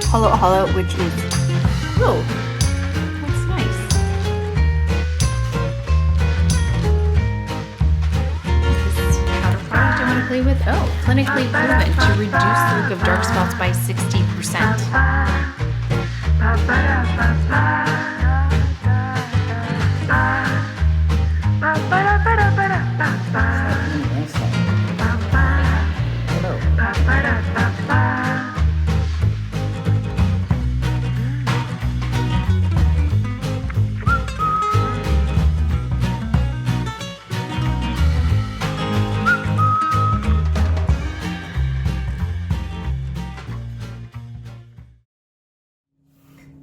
hollow hollow, which is, oh, that's nice. This powder product I'm going to play with. Oh, clinically proven to reduce the look of dark spots by 60%.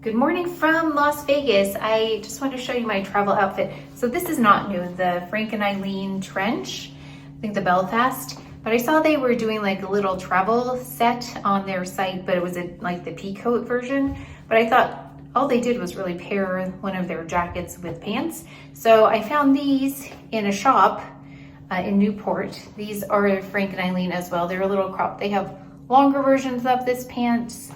Good morning from Las Vegas. I just want to show you my travel outfit. So this is not new, the Frank and Eileen trench, I think the Belfast, but I saw they were doing like a little travel set on their site, but it was like the peacoat version. But I thought all they did was really pair one of their jackets with pants. So I found these in a shop in Newport. These are Frank and Eileen as well. They're a little crop. They have longer versions of this pant,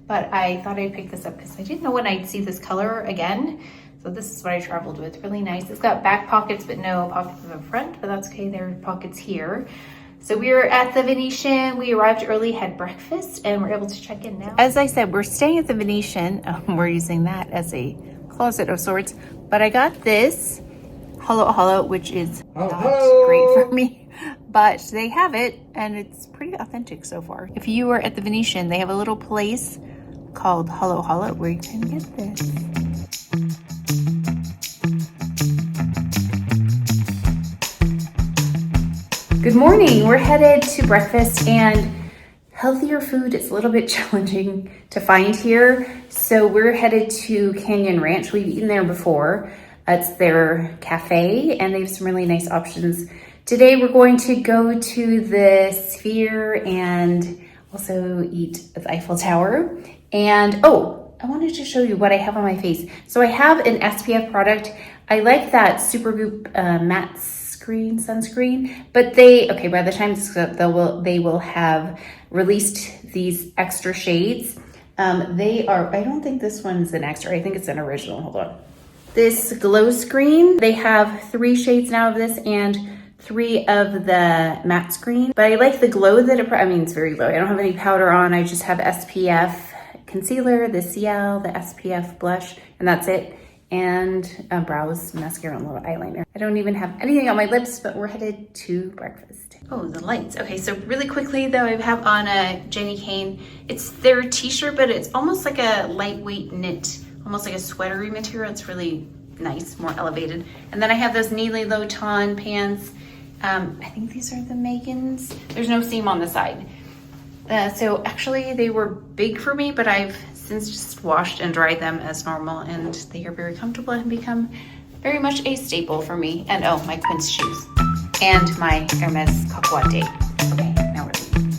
but I thought I'd pick this up because I didn't know when I'd see this color again. So this is what I traveled with, really nice. It's got back pockets, but no pockets in the front, but that's okay, there are pockets here. So we were at the Venetian, we arrived early, had breakfast, and we're able to check in now. As I said, we're staying at the Venetian. We're using that as a closet of sorts, but I got this hollow, which is not great for me. But they have it, and it's pretty authentic so far. If you were at the Venetian, they have a little place called Hollow where you can get this. Good morning, we're headed to breakfast, and healthier food is a little bit challenging to find here. So we're headed to Canyon Ranch. We've eaten there before. It's their cafe, and they have some really nice options. Today we're going to go to the Sphere and also eat at the Eiffel Tower. And oh, I wanted to show you what I have on my face. So I have an SPF product. I like that Supergoop matte sunscreen, but by the time this goes up, they will have released these extra shades. I don't think this one's an extra. I think it's an original. Hold on. This glow screen, they have 3 shades now of this and 3 of the matte screen, but I like the glow that it's very low. I don't have any powder on. I just have SPF concealer, the CL, the SPF blush, and that's it. And brows, mascara, and a little eyeliner. I don't even have anything on my lips, but we're headed to breakfast. Oh, the lights. Okay, so really quickly though, I have on a Jenny Kane. It's their t-shirt, but it's almost like a lightweight knit, almost like a sweatery material. It's really nice, more elevated. And then I have those Neely Loton pants. I think these are the Megans. There's no seam on the side. So actually they were big for me, but I've since just washed and dried them as normal, and they are very comfortable and become very much a staple for me. And oh, my Quince shoes and my Hermes Coco. Okay, now we're leaving.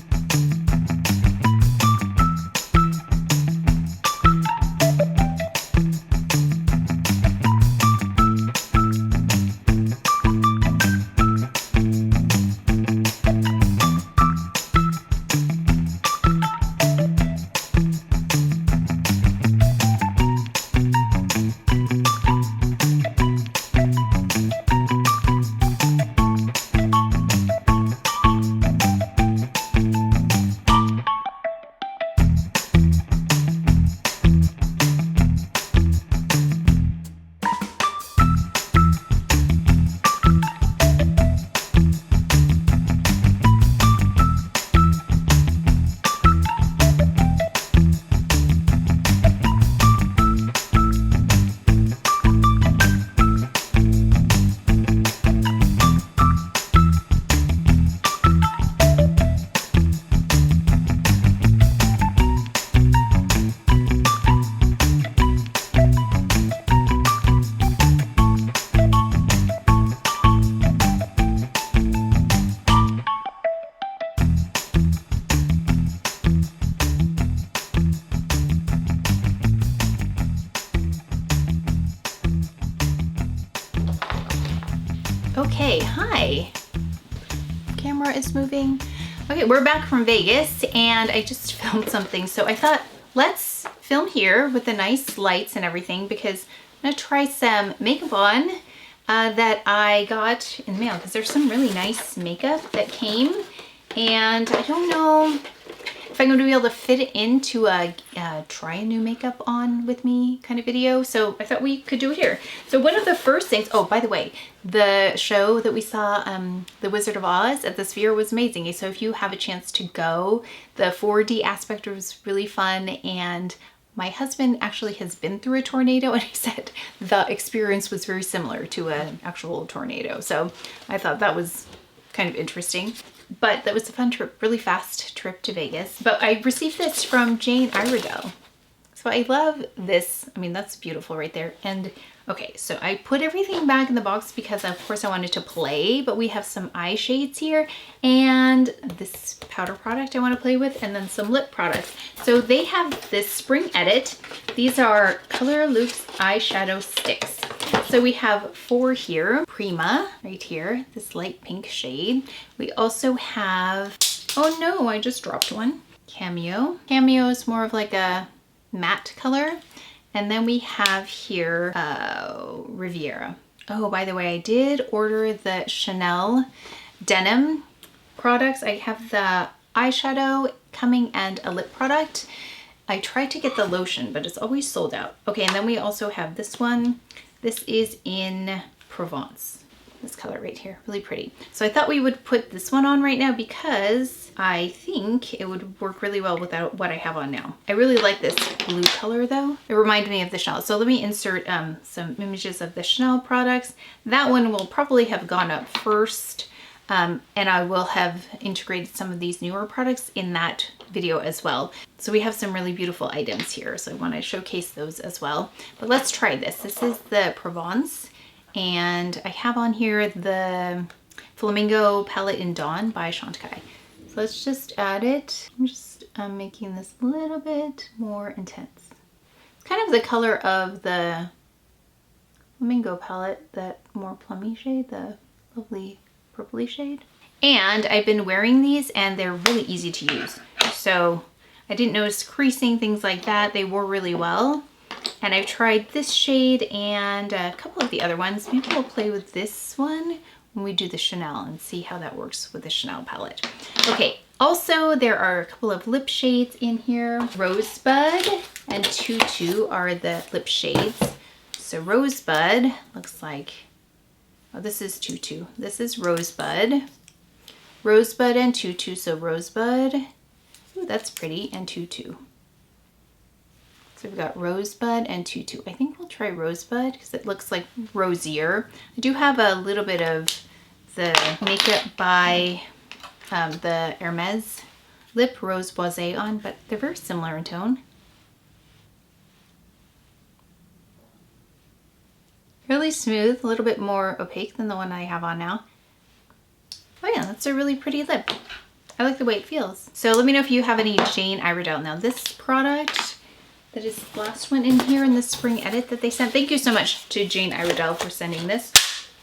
Okay, hi. Camera is moving. Okay, we're back from Vegas and I just filmed something. So I thought, let's film here with the nice lights and everything because I'm gonna try some makeup on that I got in the mail because there's some really nice makeup that came and I don't know if I'm going to be able to fit it into a try a new makeup on with me kind of video. So I thought we could do it here. So one of the first things, oh, by the way, the show that we saw, The Wizard of Oz at the Sphere was amazing. So if you have a chance to go, the 4D aspect was really fun. And my husband actually has been through a tornado and he said the experience was very similar to an actual tornado. So I thought that was kind of interesting. But that was a fun trip, really fast trip to Vegas. But I received this from Jane Iredale. So I love this. I mean, that's beautiful right there. And okay, so I put everything back in the box because of course I wanted to play, but we have some eye shades here and this powder product I want to play with and then some lip products. So they have this spring edit. These are Color Loops eyeshadow sticks. So we have 4 here. Prima right here, this light pink shade. We also have, oh no, I just dropped one. Cameo. Cameo is more of like a matte color. And then we have here Riviera. Oh, by the way, I did order the Chanel denim products. I have the eyeshadow coming and a lip product. I tried to get the lotion, but it's always sold out. Okay, and then we also have this one. This is in Provence. This color right here, really pretty. So I thought we would put this one on right now because I think it would work really well with what I have on now. I really like this blue color though. It reminded me of the Chanel. So let me insert some images of the Chanel products. That one will probably have gone up first. And I will have integrated some of these newer products in that video as well. So we have some really beautiful items here. So I want to showcase those as well. But let's try this. This is the Provence. And I have on here the Flamingo Palette in Dawn by Chantecaille. So let's just add it. I'm just making this a little bit more intense. It's kind of the color of the Flamingo palette, that more plummy shade, the lovely purpley shade. And I've been wearing these and they're really easy to use. So I didn't notice creasing, things like that. They wore really well. And I've tried this shade and a couple of the other ones. Maybe we'll play with this one when we do the Chanel and see how that works with the Chanel palette. Okay, also there are a couple of lip shades in here. Rosebud and Tutu are the lip shades. So Rosebud looks like, oh, this is Tutu. This is Rosebud. Rosebud and Tutu, so Rosebud. Ooh, that's pretty, and Tutu. So we've got Rosebud and Tutu. I think we'll try Rosebud because it looks like rosier. I do have a little bit of the makeup by the Hermes Lip Rose Boisé on, but they're very similar in tone. Really smooth, a little bit more opaque than the one I have on now. Oh yeah, that's a really pretty lip. I like the way it feels. So let me know if you have any Jane Iredale. Now this product, that is the last one in here in the spring edit that they sent. Thank you so much to Jane Iredale for sending this.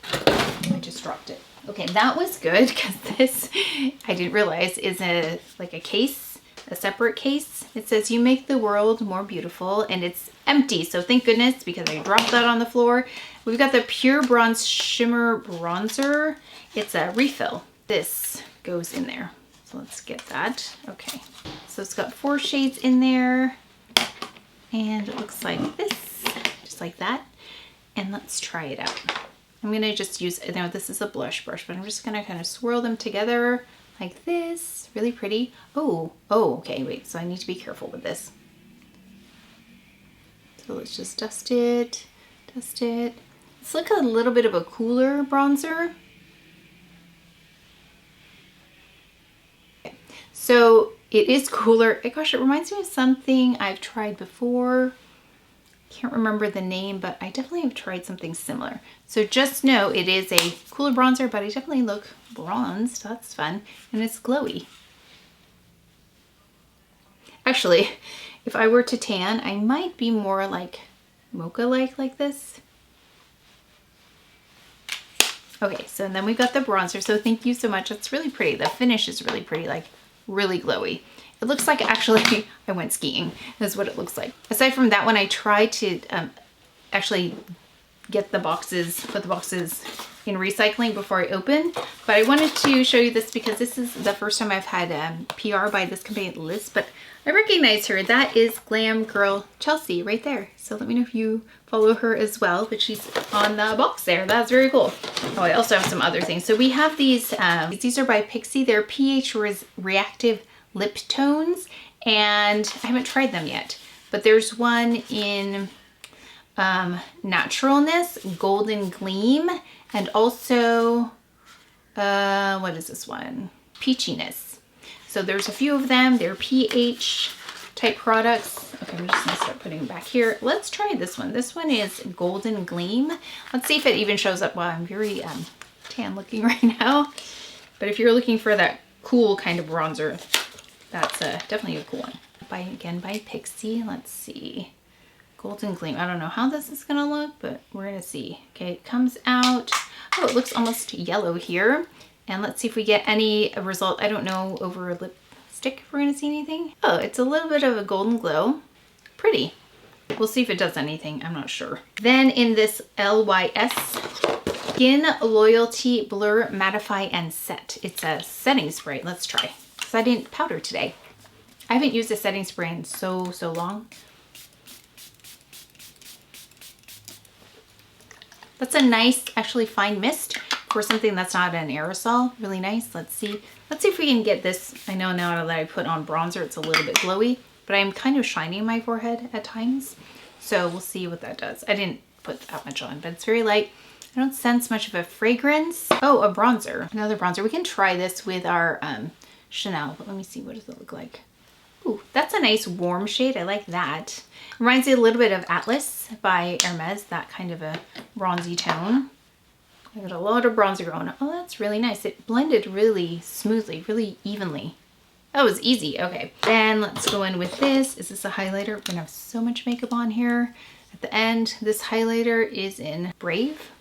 I just dropped it. Okay, that was good because this, I didn't realize, is like a case, a separate case. It says you make the world more beautiful and it's empty. So thank goodness because I dropped that on the floor. We've got the Pure Bronze Shimmer Bronzer. It's a refill. This goes in there. So let's get that. Okay, so it's got 4 shades in there. And it looks like this, just like that. And let's try it out. I'm gonna just use, now this is a blush brush, but I'm just gonna kind of swirl them together like this. Really pretty. Oh, okay, wait, so I need to be careful with this. So let's just dust it, dust it. It's like a little bit of a cooler bronzer. Okay. So it is cooler. Gosh, it reminds me of something I've tried before. Can't remember the name, but I definitely have tried something similar. So just know it is a cooler bronzer, but I definitely look bronzed. That's fun. And it's glowy. Actually, if I were to tan, I might be more like mocha-like like this. Okay, so then we've got the bronzer. So thank you so much. It's really pretty. The finish is really pretty. Like really glowy. It looks like actually I went skiing. That's what it looks like. Aside from that one, I tried to actually get the boxes, put the boxes in recycling before I open, but I wanted to show you this because this is the first time I've had PR by this company, Liz, but I recognize her. That is Glam Girl Chelsea right there. So let me know if you follow her as well, but she's on the box there. That's very cool. Oh, I also have some other things. So we have these are by Pixi. They're pH reactive lip tones, and I haven't tried them yet, but there's one in Naturalness, Golden Gleam, and also what is this one? Peachiness. So there's a few of them. They're pH type products. Okay, I'm just gonna start putting them back here. Let's try this one. This one is Golden Gleam. Let's see if it even shows up. Wow, I'm very tan looking right now, but if you're looking for that cool kind of bronzer, that's definitely a cool one. Again by Pixi. Let's see. Golden Gleam. I don't know how this is gonna look, but we're gonna see. Okay, it comes out. Oh, it looks almost yellow here. And let's see if we get any result. I don't know over lipstick if we're gonna see anything. Oh, it's a little bit of a golden glow. Pretty. We'll see if it does anything. I'm not sure. Then in this LYS Skin Loyalty Blur Mattify and Set. It's a setting spray. Let's try. Because I didn't powder today. I haven't used a setting spray in so long. That's a nice, actually fine mist for something that's not an aerosol. Really nice. Let's see if we can get this. I know now that I put on bronzer, it's a little bit glowy, but I'm kind of shining my forehead at times. So we'll see what that does. I didn't put that much on, but it's very light. I don't sense much of a fragrance. Oh, a bronzer, another bronzer. We can try this with our Chanel, but let me see, what does it look like? Ooh, that's a nice warm shade. I like that. Reminds me a little bit of Atlas by Hermes, that kind of a bronzy tone. I got a lot of bronzer going on. Oh, that's really nice. It blended really smoothly, really evenly. That was easy. Okay, then let's go in with this. Is this a highlighter? We're gonna have so much makeup on here. At the end, this highlighter is in Brave.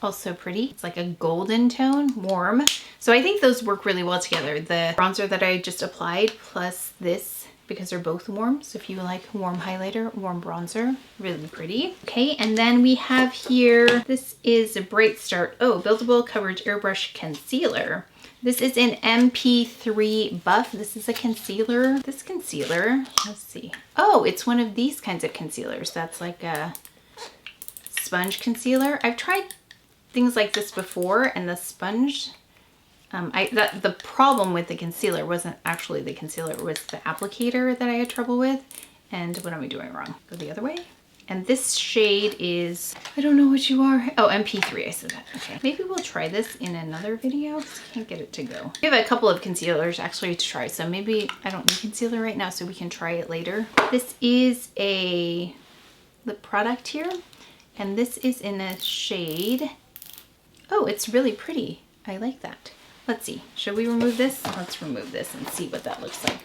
Also pretty. It's like a golden tone, warm. So I think those work really well together. The bronzer that I just applied plus this, because they're both warm. So if you like warm highlighter, warm bronzer, really pretty. Okay, and then we have here, this is a Bright Start. Oh, Buildable Coverage Airbrush Concealer. This is in MP3 Buff. This is a concealer. This concealer, let's see. Oh, it's one of these kinds of concealers. That's like a sponge concealer. I've tried things like this before, and the sponge, the problem with the concealer wasn't actually the concealer, it was the applicator that I had trouble with. And what am I doing wrong? Go the other way. And this shade is, I don't know what you are. Oh, MP3, I said that. Okay, maybe we'll try this in another video because I can't get it to go. We have a couple of concealers actually to try, so maybe I don't need concealer right now, so we can try it later. This is a lip product here, and this is in a shade. Oh, it's really pretty. I like that. Let's see. Should we remove this? Let's remove this and see what that looks like.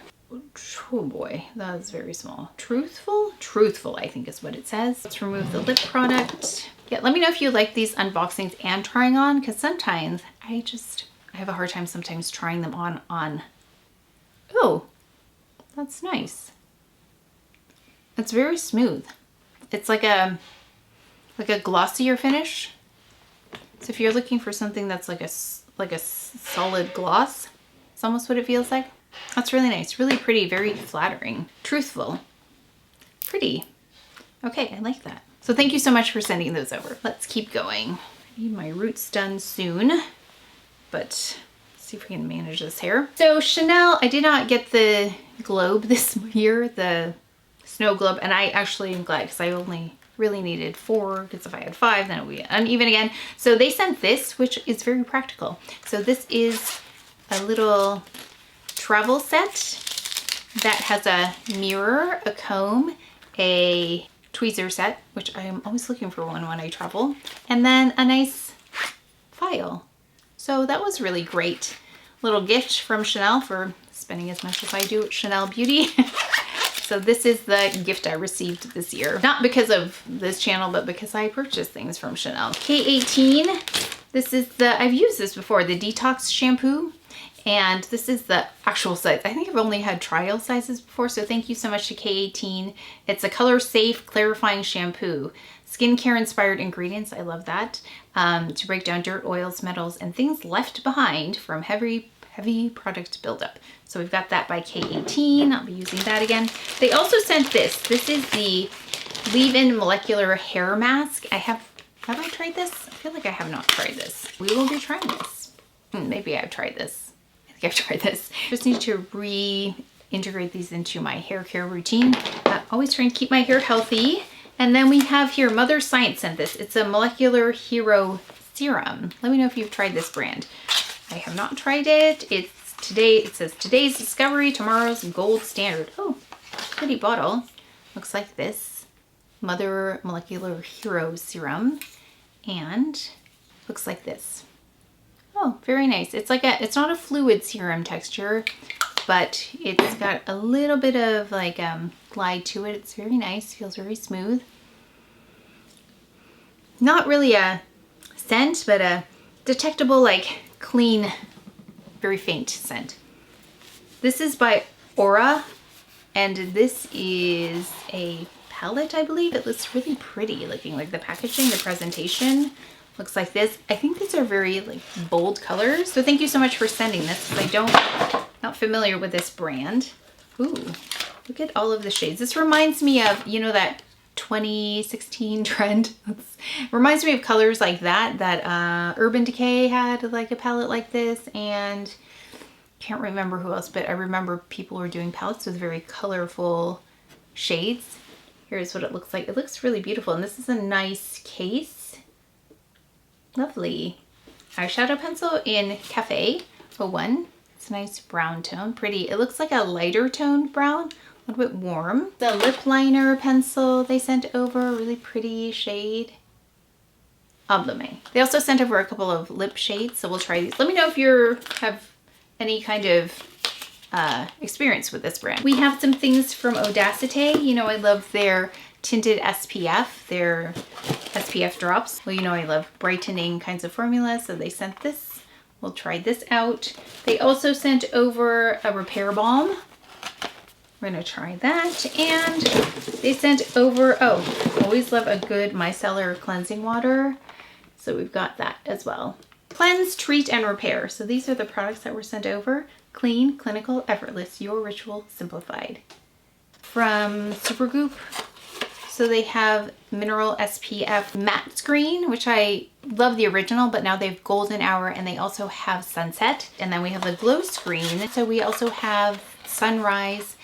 Oh boy, that is very small. Truthful? Truthful, I think is what it says. Let's remove the lip product. Yeah, let me know if you like these unboxings and trying on, because sometimes I have a hard time sometimes trying them on. Oh, that's nice. It's very smooth. It's like a glossier finish. So if you're looking for something that's like a solid gloss, it's almost what it feels like. That's really nice, really pretty, very flattering. Truthful, pretty. Okay, I like that. So thank you so much for sending those over. Let's keep going. I need my roots done soon, but let's see if we can manage this hair. So Chanel, I did not get the globe this year, the snow globe, and I actually am glad because I only really needed 4, because if I had 5 then it would be uneven again. So they sent this, which is very practical. So this is a little travel set that has a mirror, a comb, a tweezer set, which I am always looking for one when I travel, and then a nice file. So that was really great. Little gift from Chanel for spending as much as I do at Chanel Beauty. So this is the gift I received this year. Not because of this channel, but because I purchased things from Chanel. K18 This is I've used this before, the Detox shampoo. And this is the actual size. I think I've only had trial sizes before, so thank you so much to K18. It's a color safe, clarifying shampoo. Skincare inspired ingredients, I love that. To break down dirt, oils, metals, and things left behind from heavy product buildup. So we've got that by K18. I'll be using that again. They also sent this. This is the leave-in molecular hair mask. Have I tried this? I feel like I have not tried this. We will be trying this. Maybe I've tried this. I've tried this. Just need to reintegrate these into my hair care routine. Always trying to keep my hair healthy. And then we have here, Mother Science sent this. It's a Molecular Hero Serum. Let me know if you've tried this brand. I have not tried it. It says today's discovery, tomorrow's gold standard. Oh, pretty bottle. Looks like this. Mother Molecular Hero Serum. And looks like this. Oh, very nice. It's it's not a fluid serum texture, but it's got a little bit of like glide to it. It's very nice, feels very smooth. Not really a scent, but a detectable, like clean, very faint scent. This is by Aura, and this is a palette, I believe. It looks really pretty looking, like the packaging, the presentation. Looks like this. I think these are very like bold colors. So thank you so much for sending this. Not familiar with this brand. Ooh, look at all of the shades. This reminds me of, you know, that 2016 trend. Reminds me of colors like that Urban Decay had like a palette like this, and can't remember who else, but I remember people were doing palettes with very colorful shades. Here's what it looks like. It looks really beautiful, and this is a nice case. Lovely. Eyeshadow pencil in Cafe 01. It's a nice brown tone, pretty. It looks like a lighter toned brown, a little bit warm. The lip liner pencil they sent over, really pretty shade. Oblame. They also sent over a couple of lip shades, so we'll try these. Let me know if you have any kind of experience with this brand. We have some things from Audacité. You know, I love their tinted SPF, their SPF drops. Well, you know I love brightening kinds of formulas, so they sent this. We'll try this out. They also sent over a repair balm. We're gonna try that. And they sent over, oh, always love a good micellar cleansing water. So we've got that as well. Cleanse, treat, and repair. So these are the products that were sent over. Clean, clinical, effortless, your ritual simplified. From Supergoop. So they have Mineral SPF Matte Screen, which I love the original, but now they have Golden Hour, and they also have Sunset. And then we have the Glow Screen. So we also have Sunrise,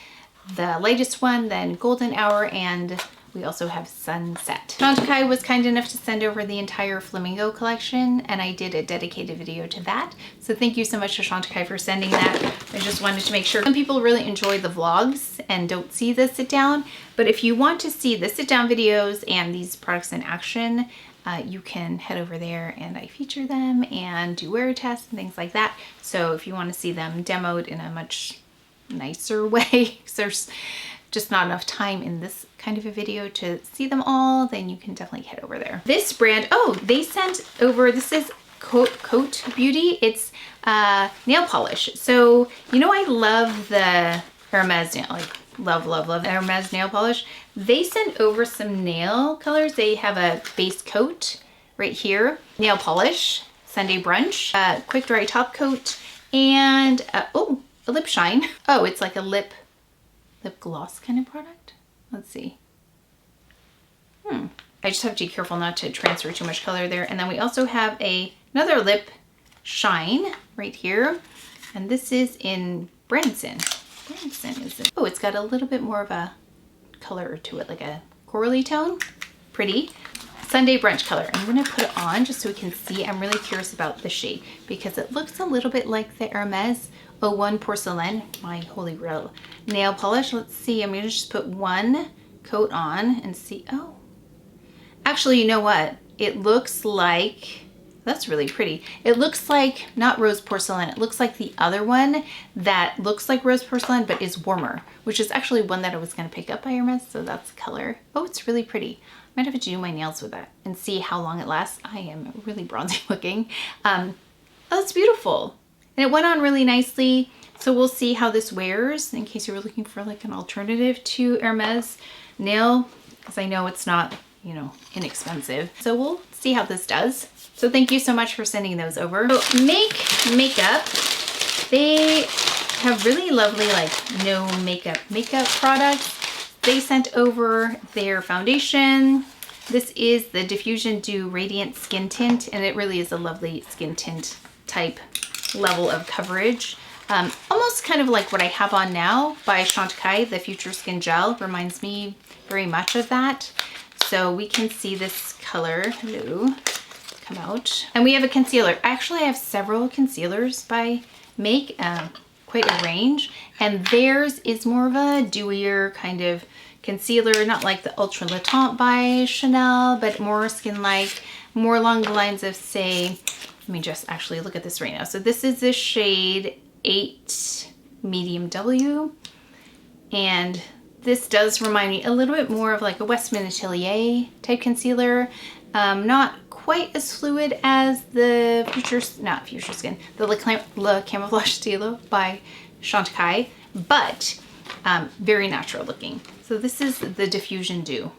the latest one, then Golden Hour, and we also have Sunset. Chantecaille was kind enough to send over the entire Flamingo collection, and I did a dedicated video to that. So thank you so much to Chantecaille for sending that. I just wanted to make sure. Some people really enjoy the vlogs and don't see the sit down, but if you want to see the sit down videos and these products in action, you can head over there and I feature them and do wear tests and things like that. So if you want to see them demoed in a much nicer way, because there's just not enough time in this kind of a video to see them all, then you can definitely head over there. This brand, oh, they sent over, this is Coat Beauty. It's nail polish. So, you know, I love the Hermes nail, like love Hermes nail polish. They sent over some nail colors. They have a base coat right here, nail polish, Sunday brunch, quick dry top coat, and oh, a lip shine. Oh, it's like a lip gloss kind of product. Let's see. I just have to be careful not to transfer too much color there. And then we also have another lip shine right here. And this is in Branson. Branson is it? Oh, it's got a little bit more of a color to it, like a corally tone. Pretty. Sunday brunch color. I'm gonna put it on just so we can see. I'm really curious about the shade because it looks a little bit like the Hermes 01 Porcelain, my holy grail nail polish. Let's see, I'm gonna just put one coat on and see. Oh, actually, you know what? It looks like That's really pretty. It looks like, not rose porcelain, it looks like the other one that looks like rose porcelain but is warmer, which is actually one that I was gonna pick up by Hermes, so that's the color. Oh, it's really pretty. I might have to do my nails with that and see how long it lasts. I am really bronzy looking. Oh, it's beautiful. And it went on really nicely. So we'll see how this wears in case you were looking for like an alternative to Hermes nail, because I know it's not, you know, inexpensive. So we'll see how this does. So thank you so much for sending those over. So makeup, they have really lovely like no makeup products. They sent over their foundation. This is the Diffusion Dew Radiant Skin Tint, and it really is a lovely skin tint type level of coverage. Almost kind of like what I have on now by Chantecaille, the Future Skin Gel reminds me very much of that. So we can see this color, hello, come out. And we have a concealer. Actually, I have several concealers by Make, quite a range. And theirs is more of a dewier kind of concealer, not like the Ultra Le Temps by Chanel, but more skin-like, more along the lines of, say, let me just actually look at this right now. So this is the shade 8 Medium W. And this does remind me a little bit more of like a Westman Atelier type concealer. Not quite as fluid as the Le Camouflage Stylo by Chantecaille, but very natural looking. So this is the Diffusion Dew.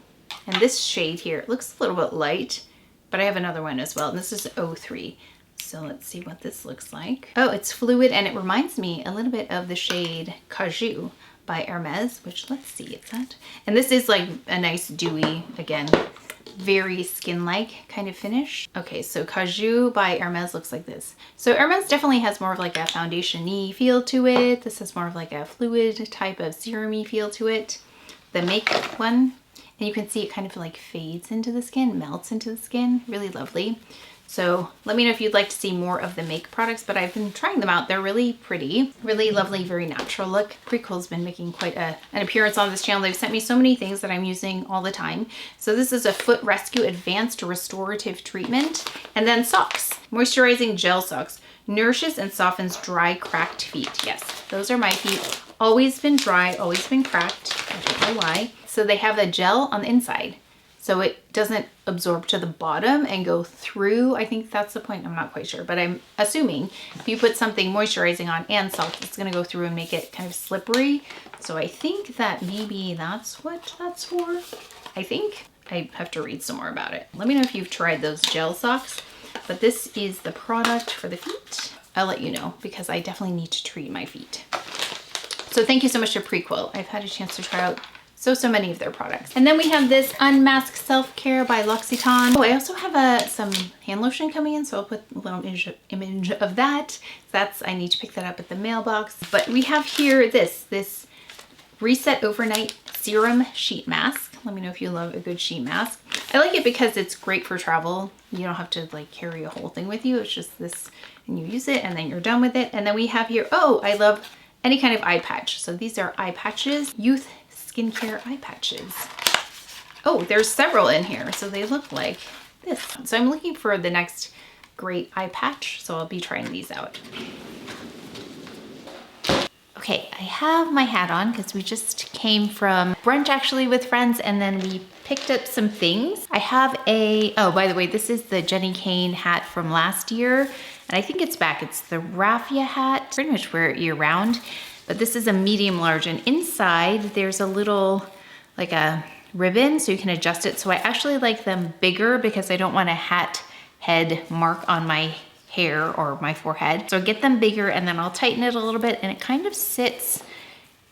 And this shade here, it looks a little bit light, but I have another one as well. And this is 03. So let's see what this looks like. Oh, it's fluid and it reminds me a little bit of the shade Cajou by Hermes, which let's see, it's that. And this is like a nice dewy, again, very skin-like kind of finish. Okay, so Cajou by Hermes looks like this. So Hermes definitely has more of like a foundation-y feel to it. This is more of like a fluid type of serum-y feel to it. The Make one, and you can see it kind of like fades into the skin, melts into the skin, really lovely. So let me know if you'd like to see more of the Make products, but I've been trying them out. They're really pretty, really lovely, very natural look. Prequel's been making quite an appearance on this channel. They've sent me so many things that I'm using all the time. So this is a Foot Rescue Advanced Restorative Treatment. And then socks, moisturizing gel socks. Nourishes and softens dry, cracked feet. Yes, those are my feet. Always been dry, always been cracked. I don't know why. So they have a gel on the inside, so it doesn't absorb to the bottom and go through. I think that's the point. I'm not quite sure, but I'm assuming if you put something moisturizing on and salt, it's gonna go through and make it kind of slippery. So I think that maybe that's what that's for. I think. I have to read some more about it. Let me know if you've tried those gel socks, but this is the product for the feet. I'll let you know because I definitely need to treat my feet. So thank you so much to Prequel. I've had a chance to try out so many of their products. And then we have this Unmasked Self-Care by L'Occitane. Oh, I also have some hand lotion coming in, so I'll put a little image of that. I need to pick that up at the mailbox. But we have here this Reset Overnight Serum Sheet Mask. Let me know if you love a good sheet mask. I like it because it's great for travel. You don't have to like carry a whole thing with you. It's just this, and you use it and then you're done with it. And then we have here, oh, I love any kind of eye patch. So these are eye patches, Youth Skincare eye patches. Oh, there's several in here. So they look like this. So I'm looking for the next great eye patch. So I'll be trying these out. Okay, I have my hat on because we just came from brunch actually with friends, and then we picked up some things. I have oh, by the way, this is the Jenny Kane hat from last year, and I think it's back. It's the raffia hat. Pretty much wear it year round, but this is a medium large, and inside there's a little, like a ribbon, so you can adjust it. So I actually like them bigger because I don't want a hat head mark on my hair or my forehead. So get them bigger and then I'll tighten it a little bit, and it kind of sits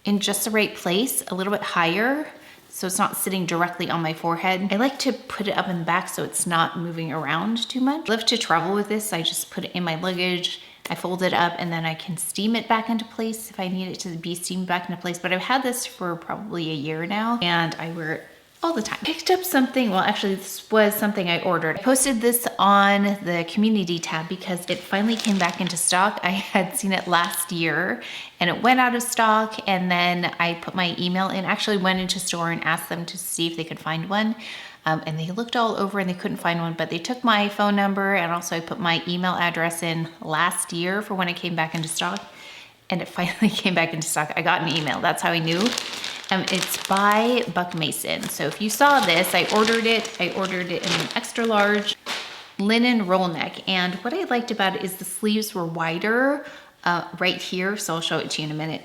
in just the right place, a little bit higher, so it's not sitting directly on my forehead. I like to put it up in the back so it's not moving around too much. I love to travel with this. I just put it in my luggage, I fold it up, and then I can steam it back into place if I need it to be steamed back into place. But I've had this for probably a year now, and I wear it all the time. Picked up something, well actually this was something I ordered. I posted this on the community tab because it finally came back into stock. I had seen it last year and it went out of stock, and then I put my email in, actually went into store and asked them to see if they could find one. and they looked all over and they couldn't find one, but they took my phone number, and also I put my email address in last year for when it came back into stock, and it finally came back into stock. I got an email, that's how I knew. It's by Buck Mason. So if you saw this, I ordered it in an extra large linen roll neck, and what I liked about it is the sleeves were wider right here, so I'll show it to you in a minute,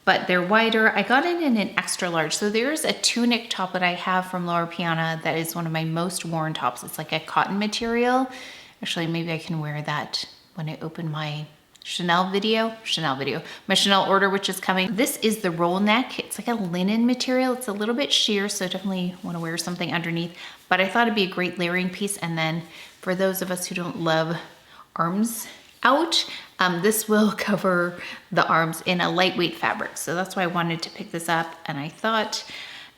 but they're wider. I got it in an extra large. So there's a tunic top that I have from Loro Piana that is one of my most worn tops. It's like a cotton material. Actually, maybe I can wear that when I open my Chanel video, my Chanel order, which is coming. This is the roll neck. It's like a linen material. It's a little bit sheer, so definitely want to wear something underneath, but I thought it'd be a great layering piece. And then for those of us who don't love arms out, this will cover the arms in a lightweight fabric. So that's why I wanted to pick this up. And I thought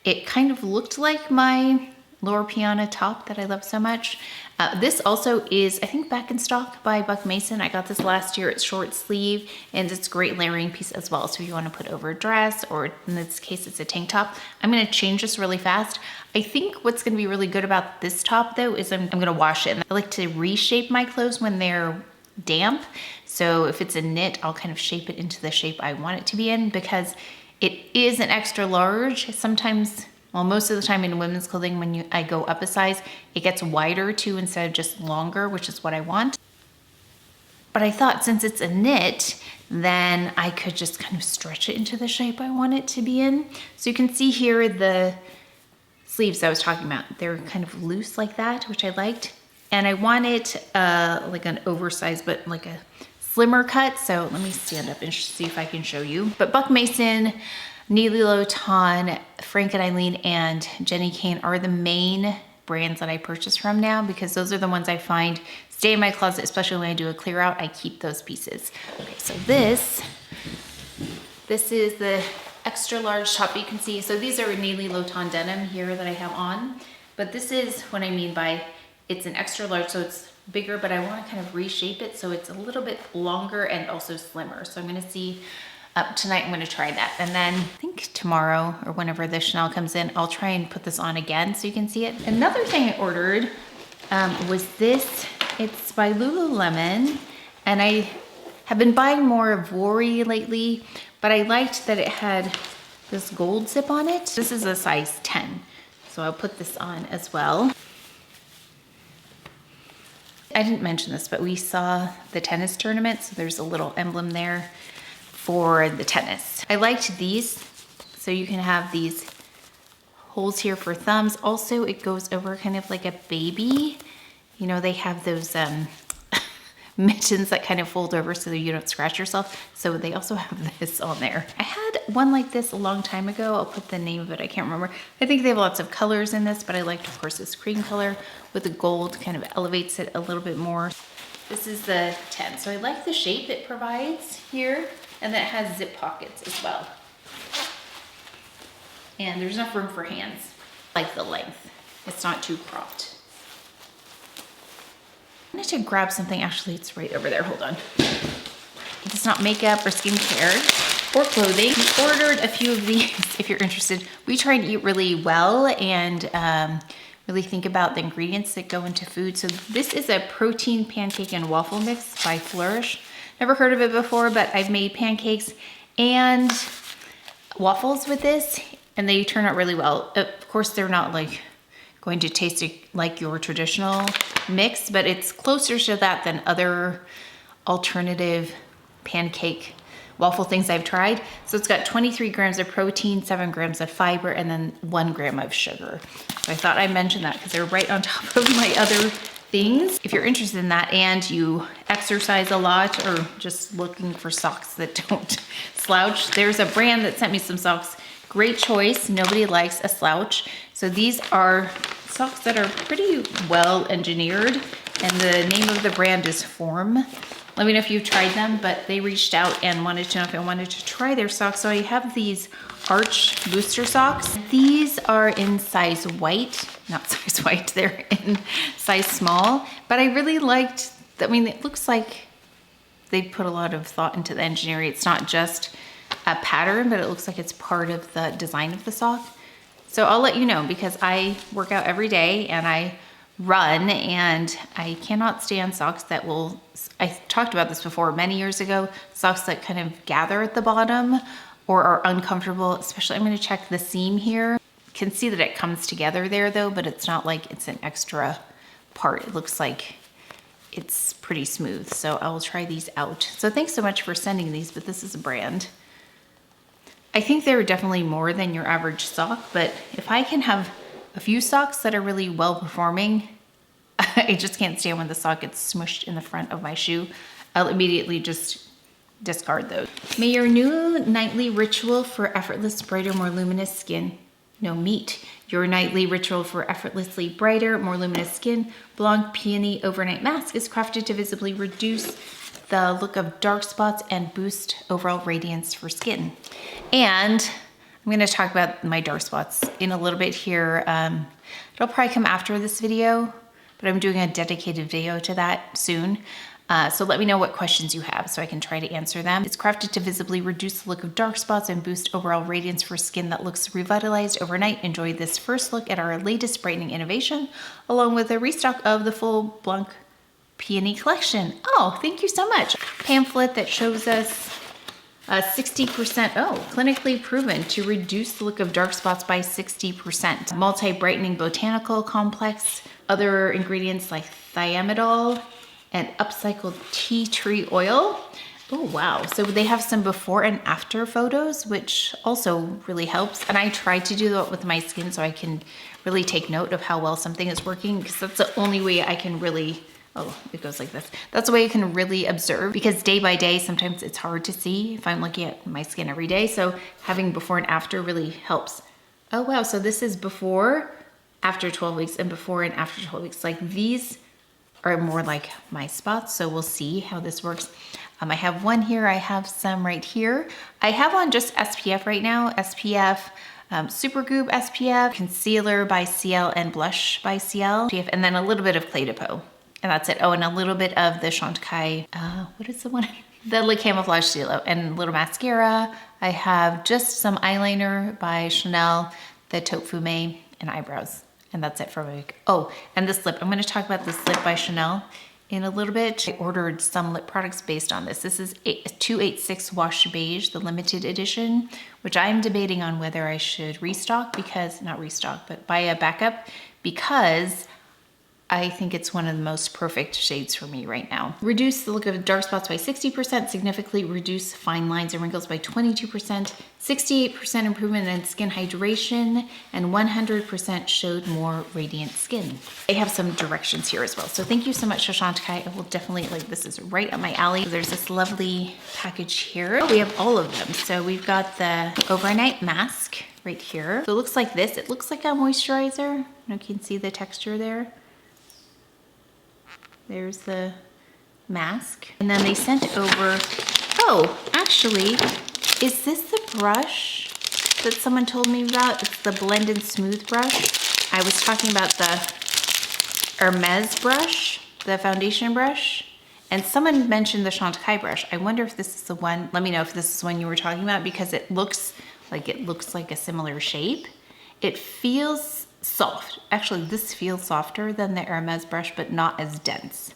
it kind of looked like my Loro Piana top that I love so much. This also is, I think, back in stock by Buck Mason. I got this last year. It's short sleeve, and it's a great layering piece as well. So if you want to put over a dress, or in this case, it's a tank top. I'm going to change this really fast. I think what's going to be really good about this top, though, is I'm going to wash it. And I like to reshape my clothes when they're damp. So if it's a knit, I'll kind of shape it into the shape I want it to be in, because it is an extra large. Sometimes, well, most of the time in women's clothing, when I go up a size, it gets wider too instead of just longer, which is what I want. But I thought since it's a knit, then I could just kind of stretch it into the shape I want it to be in. So you can see here the sleeves I was talking about. They're kind of loose like that, which I liked. And I wanted like an oversized, but like a slimmer cut. So let me stand up and see if I can show you. But Buck Mason, Neely Lotan, Frank and Eileen, and Jenny Kane are the main brands that I purchase from now, because those are the ones I find stay in my closet, especially when I do a clear out. I keep those pieces. Okay, so this is the extra large top you can see. So these are Neely Lotan denim here that I have on, but this is what I mean by it's an extra large, so it's bigger, but I want to kind of reshape it so it's a little bit longer and also slimmer. So I'm going to see tonight, I'm going to try that. And then I think tomorrow or whenever the Chanel comes in, I'll try and put this on again so you can see it. Another thing I ordered was this. It's by Lululemon, and I have been buying more of Worry lately, but I liked that it had this gold zip on it. This is a size 10, so I'll put this on as well. I didn't mention this, but we saw the tennis tournament, so there's a little emblem there for the tennis. I liked these, so you can have these holes here for thumbs. Also, it goes over kind of like a baby. You know, they have those mittens that kind of fold over so that you don't scratch yourself. So they also have this on there. I had one like this a long time ago. I'll put the name of it, I can't remember. I think they have lots of colors in this, but I liked, of course, this cream color with the gold, kind of elevates it a little bit more. This is the 10. So I like the shape it provides here, and that has zip pockets as well. And there's enough room for hands. I like the length. It's not too cropped. I need to grab something. Actually, it's right over there. Hold on. It's not makeup or skincare or clothing. We ordered a few of these if you're interested. We try and eat really well and really think about the ingredients that go into food. So this is a protein pancake and waffle mix by Flourish. Never heard of it before, but I've made pancakes and waffles with this, and they turn out really well. Of course, they're not like going to taste like your traditional mix, but it's closer to that than other alternative pancake waffle things I've tried. So it's got 23 grams of protein, 7 grams of fiber, and then 1 gram of sugar. So I thought I'd mention that because they're right on top of my other things. If you're interested in that and you exercise a lot or just looking for socks that don't slouch, there's a brand that sent me some socks. Great choice. Nobody likes a slouch. So these are socks that are pretty well engineered, and the name of the brand is Form. Let me know if you've tried them, but they reached out and wanted to know if I wanted to try their socks. So I have these Arch booster socks. These are in size white, not size white, they're in size small, but I really liked, I mean, it looks like they put a lot of thought into the engineering. It's not just a pattern, but it looks like it's part of the design of the sock. So I'll let you know because I work out every day and I run and I cannot stand socks that will, I talked about this before many years ago, socks that kind of gather at the bottom or are uncomfortable, especially I'm gonna check the seam here. Can see that it comes together there though, but it's not like it's an extra part. It looks like it's pretty smooth. So I will try these out. So thanks so much for sending these, but this is a brand. I think they're definitely more than your average sock, but if I can have a few socks that are really well performing, I just can't stand when the sock gets smushed in the front of my shoe. I'll immediately just discard those. May your new nightly ritual for effortless, brighter, more luminous skin. No, meet your nightly ritual for effortlessly brighter, more luminous skin. Blanc Peony Overnight Mask is crafted to visibly reduce the look of dark spots and boost overall radiance for skin. And I'm gonna talk about my dark spots in a little bit here. It'll probably come after this video, but I'm doing a dedicated video to that soon. So let me know what questions you have so I can try to answer them. It's crafted to visibly reduce the look of dark spots and boost overall radiance for skin that looks revitalized overnight. Enjoy this first look at our latest brightening innovation, along with a restock of the full Blanc Peony collection. Oh, thank you so much. Pamphlet that shows us 60%, clinically proven to reduce the look of dark spots by 60%. Multi-brightening botanical complex, other ingredients like thiamidol and upcycled tea tree oil. Oh, wow. So they have some before and after photos, which also really helps. And I try to do that with my skin so I can really take note of how well something is working, because that's the only way I can really, oh, it goes like this. That's the way I can really observe, because day by day, sometimes it's hard to see if I'm looking at my skin every day. So having before and after really helps. Oh, wow. So this is before, after 12 weeks and before and after 12 weeks. Like these are more like my spots. So we'll see how this works. I have one here. I have some right here. I have on just SPF right now. SPF, Supergoop SPF, Concealer by CL, and Blush by CL. And then a little bit of Clé de Peau. And that's it. Oh, and a little bit of the Chantecaille, what is the one? The Le Camouflage Stilo, and a little mascara. I have just some eyeliner by Chanel, the Taupe Fumé, and eyebrows. And that's it for a week. Oh, and this lip. I'm going to talk about this lip by Chanel in a little bit. I ordered some lip products based on this. This is 286 Wash Beige, the limited edition, which I'm debating on whether I should restock because, not restock, but buy a backup, because I think it's one of the most perfect shades for me right now. Reduce the look of dark spots by 60%, significantly reduce fine lines and wrinkles by 22%, 68% improvement in skin hydration, and 100% showed more radiant skin. I have some directions here as well. So thank you so much, Chantecaille. I will definitely, like, this is right up my alley. There's this lovely package here. Oh, we have all of them. So we've got the overnight mask right here. So it looks like this. It looks like a moisturizer. I don't know if you can see the texture there. There's the mask. And then they sent over, oh, actually, is this the brush that someone told me about? It's the Blend and Smooth brush. I was talking about the Hermes brush, the foundation brush, and someone mentioned the Chantecaille brush. I wonder if this is the one. Let me know if this is the one you were talking about, because it looks like a similar shape. It feels soft. Actually, this feels softer than the Hermes brush, but not as dense.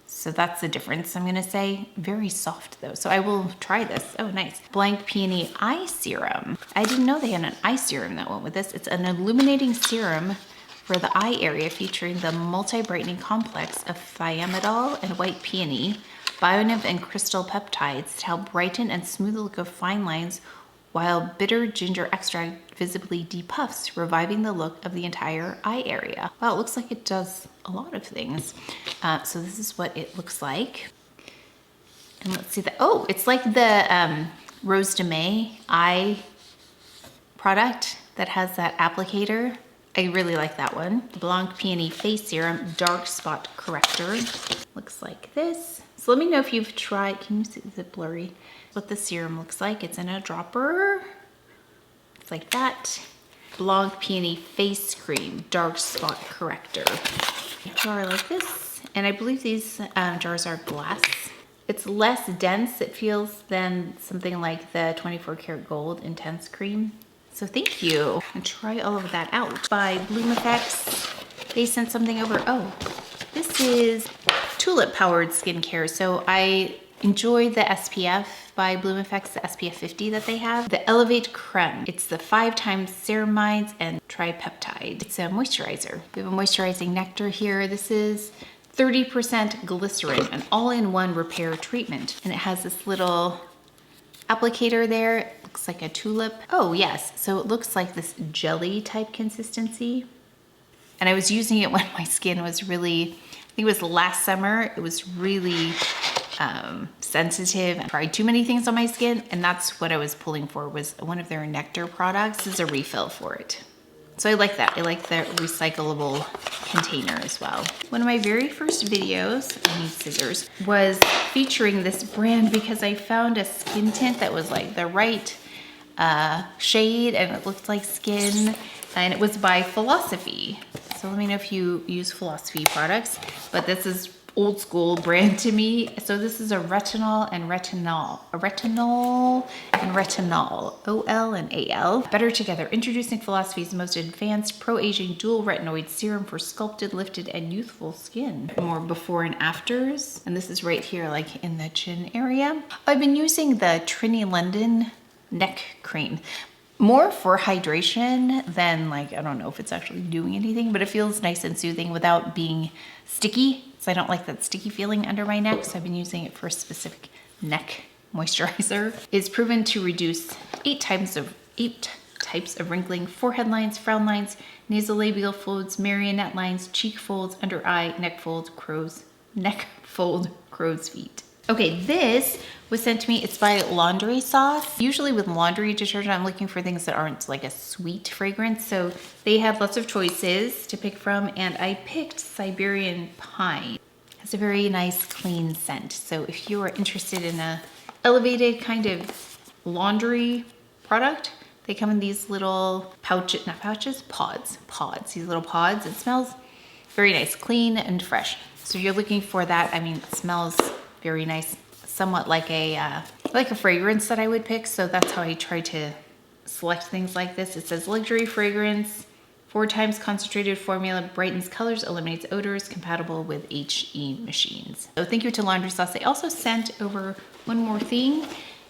So that's the difference, I'm gonna say. Very soft though. So I will try this. Oh, nice. Blanc Peony Eye Serum. I didn't know they had an eye serum that went with this. It's an illuminating serum for the eye area, featuring the multi-brightening complex of thiamidol and white peony, bionymph and crystal peptides to help brighten and smooth the look of fine lines, while bitter ginger extract visibly depuffs, reviving the look of the entire eye area. Wow, it looks like it does a lot of things. So this is what it looks like. And let's see that. Oh, it's like the Rose de May eye product that has that applicator. I really like that one. Blanc Peony Face Serum Dark Spot Corrector. Looks like this. So let me know if you've tried, can you see, is it blurry? What the serum looks like. It's in a dropper. It's like that. Blanc Peony Face Cream Dark Spot Corrector. A jar like this. And I believe these jars are glass. It's less dense, it feels, than something like the 24 karat gold intense cream. So thank you. And try all of that out. By Bloom Effects, they sent something over. Oh, this is tulip powered skincare. So I enjoy the SPF by Bloom Effects, the SPF 50 that they have. The Elevate Creme. It's the 5 times ceramides and tripeptide. It's a moisturizer. We have a moisturizing nectar here. This is 30% glycerin, an all-in-one repair treatment. And it has this little applicator there. It looks like a tulip. Oh yes, so it looks like this jelly type consistency. And I was using it when my skin was really, I think it was last summer, it was really sensitive. I tried too many things on my skin, and that's what I was pulling for, was one of their nectar products. This is a refill for it. So I like that. I like the recyclable container as well. One of my very first videos, I need scissors, was featuring this brand because I found a skin tint that was like the right shade and it looked like skin, and it was by Philosophy. So let me know if you use Philosophy products, but this is old school brand to me. So this is a retinol and retinol, OL and AL. Better together, introducing Philosophy's most advanced pro-aging dual retinoid serum for sculpted, lifted, and youthful skin. More before and afters. And this is right here, like in the chin area. I've been using the Trini London neck cream. More for hydration than, like, I don't know if it's actually doing anything, but it feels nice and soothing without being sticky. So I don't like that sticky feeling under my neck. So I've been using it for a specific neck moisturizer. It's proven to reduce 8 types of wrinkling, forehead lines, frown lines, nasolabial folds, marionette lines, cheek folds, under eye, neck fold, crow's feet. Okay, this was sent to me. It's by Laundry Sauce. Usually with laundry detergent, I'm looking for things that aren't like a sweet fragrance. So they have lots of choices to pick from, and I picked Siberian Pine. It's a very nice, clean scent. So if you are interested in a elevated kind of laundry product, they come in these little pods. These little pods. It smells very nice, clean and fresh. So if you're looking for that, I mean, it smells very nice, somewhat like a fragrance that I would pick. So that's how I try to select things like this. It says luxury fragrance, 4 times concentrated formula, brightens colors, eliminates odors, compatible with HE machines. So thank you to Laundry Sauce. They also sent over one more thing.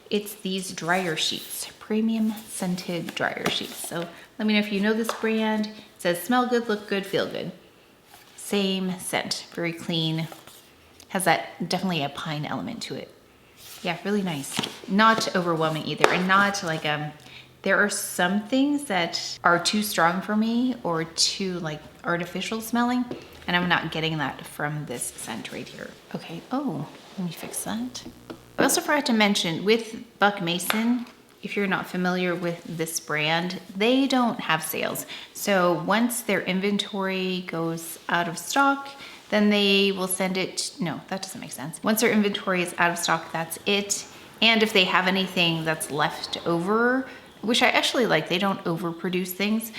It's these dryer sheets, premium scented dryer sheets. So let me know if you know this brand. It says smell good, look good, feel good. Same scent, very clean. Has that definitely a pine element to it. Yeah, really nice. Not overwhelming either, and not like there are some things that are too strong for me or too like artificial smelling, and I'm not getting that from this scent right here. Okay, oh, let me fix that. I also forgot to mention with Buck Mason, if you're not familiar with this brand, they don't have sales. So once their inventory goes out of stock, then they will send it, no, that doesn't make sense. Once their inventory is out of stock, that's it. And if they have anything that's left over, which I actually like, they don't overproduce things,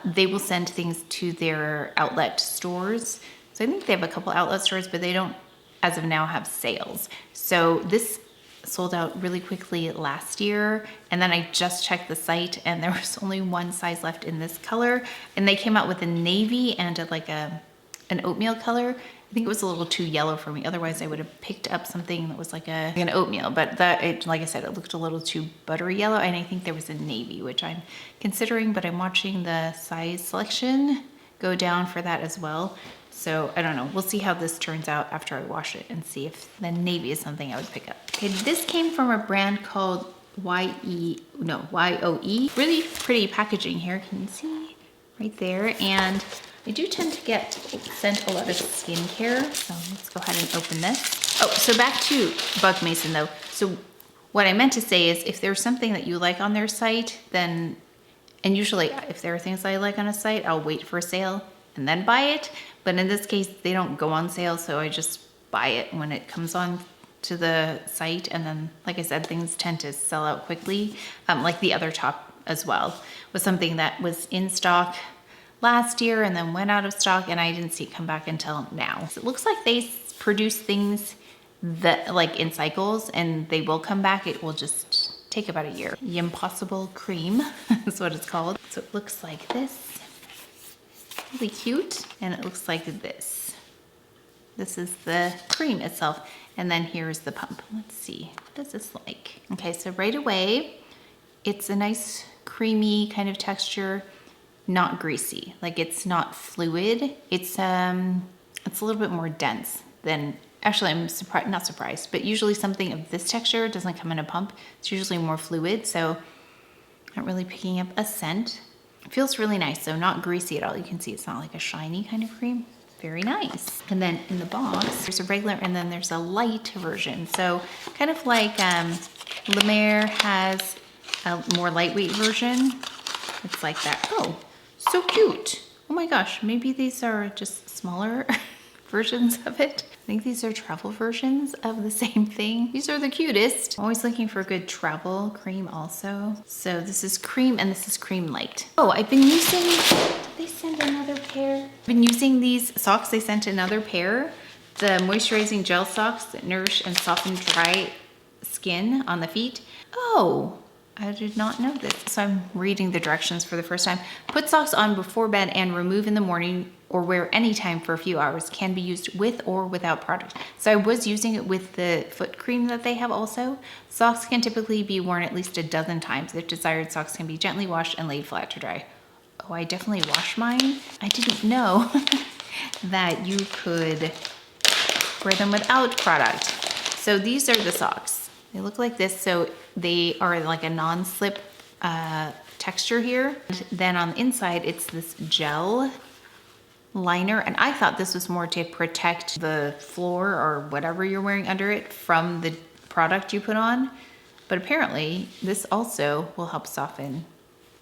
they will send things to their outlet stores. So I think they have a couple outlet stores, but they don't, as of now, have sales. So this sold out really quickly last year, and then I just checked the site and there was only one size left in this color, and they came out with a navy and an oatmeal color. I think it was a little too yellow for me. Otherwise, I would have picked up something that was like an oatmeal. But like I said, it looked a little too buttery yellow. And I think there was a navy, which I'm considering, but I'm watching the size selection go down for that as well. So I don't know. We'll see how this turns out after I wash it and see if the navy is something I would pick up. Okay, this came from a brand called YOE. Really pretty packaging here. Can you see right there? And I do tend to get sent a lot of skincare, so let's go ahead and open this. Oh, so back to Buck Mason though. So what I meant to say is if there's something that you like on their site, then, and usually if there are things I like on a site, I'll wait for a sale and then buy it. But in this case, they don't go on sale, so I just buy it when it comes on to the site. And then, like I said, things tend to sell out quickly. Like the other top as well was something that was in stock last year and then went out of stock, and I didn't see it come back until now. So it looks like they produce things that like in cycles, and they will come back. It will just take about a year. The Impossible Cream is what it's called. So it looks like this, really cute. And it looks like this. This is the cream itself. And then here's the pump. Let's see, what does this like? Okay, so right away, it's a nice creamy kind of texture, not greasy. Like it's not fluid. It's a little bit more dense than, actually I'm not surprised, but usually something of this texture doesn't come in a pump. It's usually more fluid, so not really picking up a scent. It feels really nice, so not greasy at all. You can see it's not like a shiny kind of cream. Very nice. And then in the box, there's a regular and then there's a light version. So kind of like La Mer has a more lightweight version. It's like that. Oh, so cute. Oh my gosh, maybe these are just smaller versions of it. I think these are travel versions of the same thing. These are the cutest. I'm always looking for a good travel cream also. So this is cream and this is cream light. Oh, I've been using, did they send another pair? I've been using these socks. They sent another pair. The moisturizing gel socks that nourish and soften dry skin on the feet. Oh, I did not know this. So I'm reading the directions for the first time. Put socks on before bed and remove in the morning or wear anytime for a few hours. Can be used with or without product. So I was using it with the foot cream that they have also. Socks can typically be worn at least a dozen times. If desired, socks can be gently washed and laid flat to dry. Oh, I definitely wash mine. I didn't know that you could wear them without product. So these are the socks. They look like this. So they are like a non-slip texture here. And then on the inside, it's this gel liner. And I thought this was more to protect the floor or whatever you're wearing under it from the product you put on. But apparently this also will help soften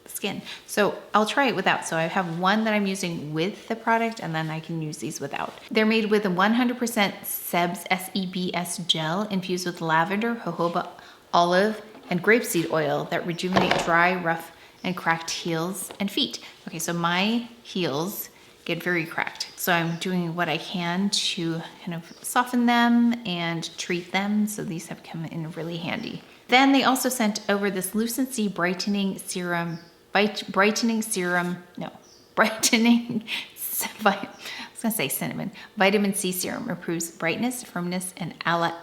the skin. So I'll try it without. So I have one that I'm using with the product and then I can use these without. They're made with a 100% Sebs SEBS gel infused with lavender, jojoba, olive, and grapeseed oil that rejuvenate dry, rough, and cracked heels and feet. Okay, so my heels get very cracked. So I'm doing what I can to kind of soften them and treat them. So these have come in really handy. Then they also sent over this Lucency brightening serum, I was gonna say cinnamon. Vitamin C serum improves brightness, firmness, and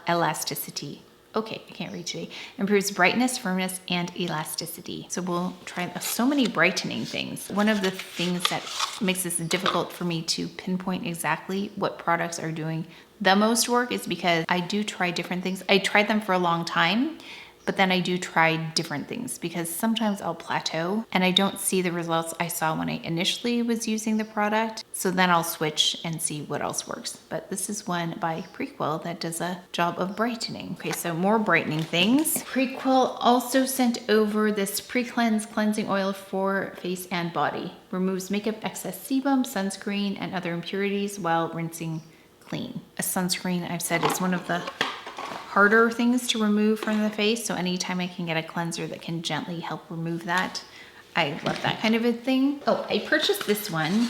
elasticity. Okay, I can't read today. Improves brightness, firmness, and elasticity. So we'll try so many brightening things. One of the things that makes this difficult for me to pinpoint exactly what products are doing the most work is because I do try different things. I tried them for a long time, but then I do try different things because sometimes I'll plateau and I don't see the results I saw when I initially was using the product. So then I'll switch and see what else works. But this is one by Prequel that does a job of brightening. Okay, so more brightening things. Prequel also sent over this pre-cleanse cleansing oil for face and body. Removes makeup, excess sebum, sunscreen, and other impurities while rinsing clean. A sunscreen, I've said, is one of the harder things to remove from the face. So anytime I can get a cleanser that can gently help remove that, I love that kind of a thing. Oh, I purchased this one.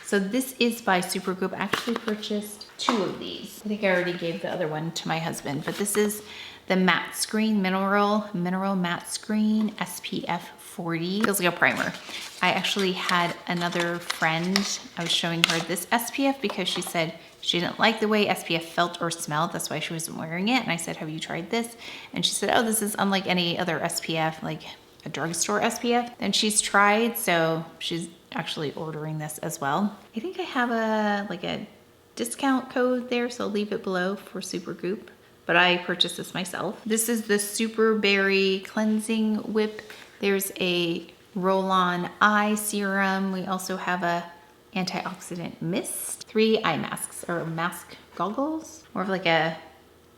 So this is by Supergoop. I actually purchased 2 of these. I think I already gave the other one to my husband, but this is the matte screen mineral matte screen SPF 40. Feels like a primer. I actually had another friend, I was showing her this SPF because she said she didn't like the way SPF felt or smelled. That's why she wasn't wearing it. And I said, have you tried this? And she said, oh, this is unlike any other SPF, like a drugstore SPF. And she's tried, so she's actually ordering this as well. I think I have a discount code there, so I'll leave it below for Supergoop. But I purchased this myself. This is the Super Berry Cleansing Whip. There's a roll-on eye serum. We also have a antioxidant mist, 3 eye masks or mask goggles, more of like a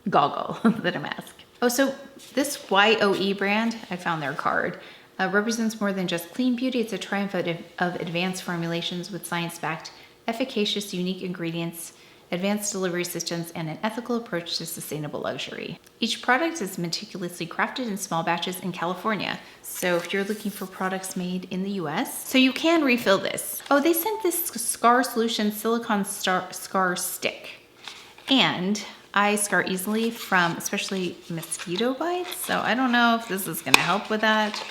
goggle than a mask. Oh, so this YOE brand, I found their card, represents more than just clean beauty. It's a triumph of advanced formulations with science-backed, efficacious, unique ingredients, advanced delivery systems, and an ethical approach to sustainable luxury. Each product is meticulously crafted in small batches in California. So if you're looking for products made in the US, so you can refill this. Oh, they sent this Scar Solution Silicone Scar Stick. And I scar easily from especially mosquito bites, so I don't know if this is gonna help with that,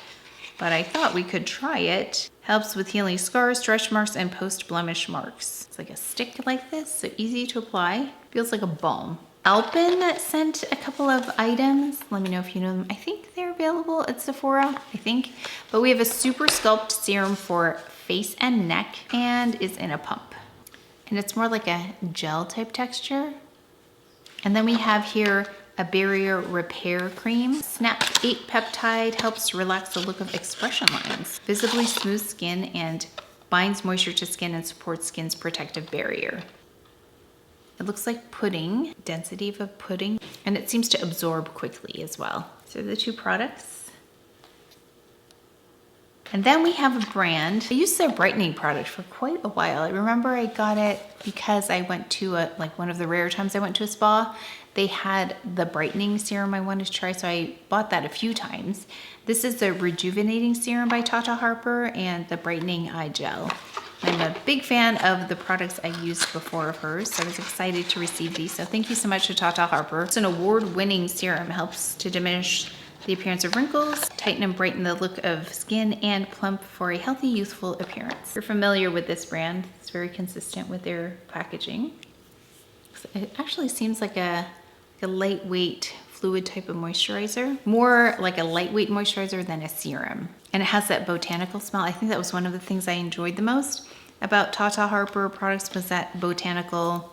but I thought we could try it. Helps with healing scars, stretch marks, and post-blemish marks. It's like a stick like this, so easy to apply. Feels like a balm. Alpen sent a couple of items. Let me know if you know them. I think they're available at Sephora, I think. But we have a Super Sculpt serum for face and neck, and is in a pump. And it's more like a gel type texture. And then we have here a barrier repair cream. Snap 8 peptide helps to relax the look of expression lines. Visibly smooth skin and binds moisture to skin and supports skin's protective barrier. It looks like pudding, density of a pudding, and it seems to absorb quickly as well. So the two products. And then we have a brand. I used their brightening product for quite a while. I remember I got it because I went to like one of the rare times I went to a spa. They had the brightening serum I wanted to try, so I bought that a few times. This is the Rejuvenating Serum by Tata Harper and the Brightening Eye Gel. I'm a big fan of the products I used before of hers, so I was excited to receive these. So thank you so much to Tata Harper. It's an award-winning serum, helps to diminish the appearance of wrinkles, tighten and brighten the look of skin, and plump for a healthy, youthful appearance. If you're familiar with this brand, it's very consistent with their packaging. It actually seems like a lightweight fluid type of moisturizer, more like a lightweight moisturizer than a serum. And it has that botanical smell. I think that was one of the things I enjoyed the most about Tata Harper products, was that botanical